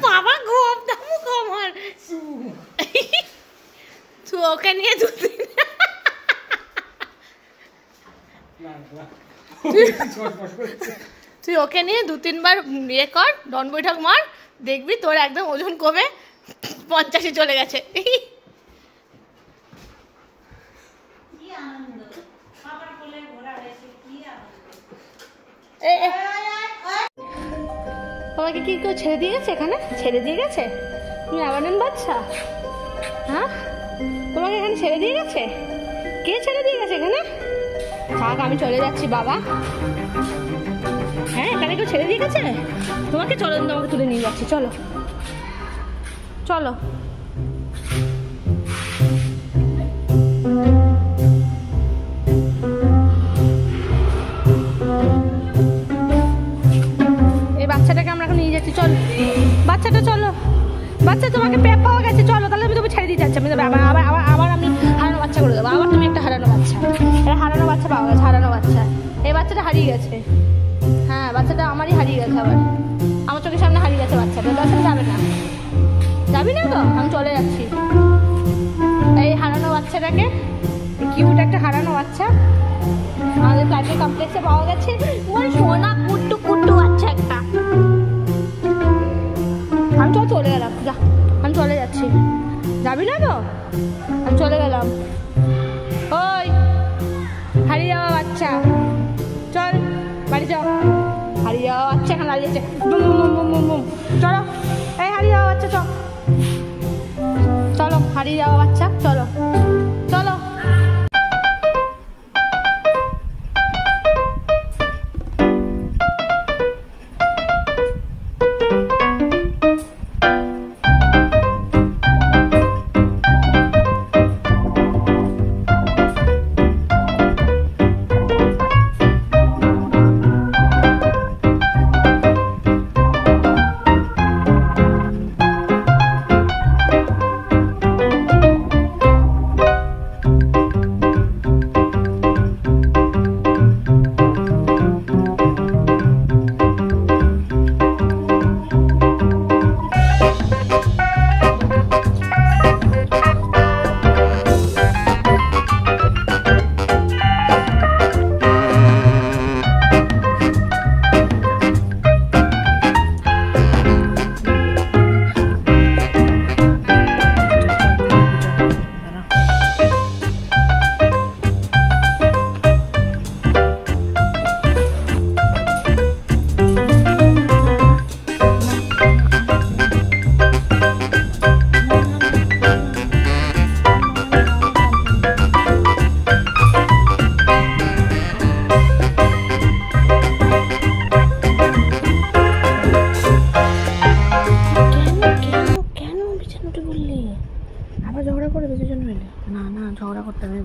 বাবা ঘুম দামু কমার তুই ওকে নিয়ে তুই ওকে নিয়ে 2-3 বার ইয়ে কর, ডন বৈঠক মার, দেখবি তোর একদম ওজন কমে 85 চলে গেছে। তোমাকে কি কেউ ছেড়ে দিয়ে গেছে? এখানে ছেড়ে দিয়ে গেছে? তুমি আবার নেন বাচ্চা? হ্যাঁ, তোমাকে এখানে ছেড়ে দিয়ে গেছে? কে ছেড়ে দিয়ে গেছে এখানে? থাক, আমি চলে যাচ্ছি বাবা। হ্যাঁ, এখানে কেউ ছেড়ে দিয়ে গেছে তোমাকে? চলো, তোমাকে তুলে নিয়ে যাচ্ছি, চলো চলো। এই বাচ্চাটাকে আমরা এখন নিয়ে যাচ্ছি, চল বাচ্চাটা, চলো বাচ্চা, তোমাকে পেপ পাওয়া গেছে, চলো তাহলে আমি তুমি ছেড়ে দিয়ে যাচ্ছি। আমি আবার আমি হারানো বাচ্চা করে দেবো, আবার তুমি একটা হারানো বাচ্চা। এটা হারানো বাচ্চা পাওয়া গেছে, হারানো বাচ্চা। এই বাচ্চাটা হারিয়ে গেছে। হ্যাঁ, বাচ্চাটা আমারই হারিয়ে গেছে, আবার আমার চোখের সামনে হারিয়ে গেছে বাচ্চাটা। বাচ্চাটা যাবে না, যাবি না তো? আমি চলে যাচ্ছি। এই হারানো বাচ্চাটাকে, কিউট একটা হারানো বাচ্চা আমাদের প্লাটিনাম কমপ্লেক্সে পাওয়া গেছে। ওই সোনা কুট্টু কুট্টু বাচ্চা একটা। আমি চলে গেলাম, যা, আমি চলে যাচ্ছি। যাবি না তো? আমি চলে গেলাম। ওই হারিয়ে যাওয়া বাচ্চা, চল বাড়ি যাও। হারিয়ে যাওয়া বাচ্চা এখানে দাঁড়িয়েছে, boom boom boom boom boom. চলো, এই হারিয়ে যাওয়া বাচ্চা, চলো হারিয়ে যাওয়া বাচ্চা, চলো চলো। আবার ঝগড়া করবে দুজন মিলে? না না, ঝগড়া করতে হবে।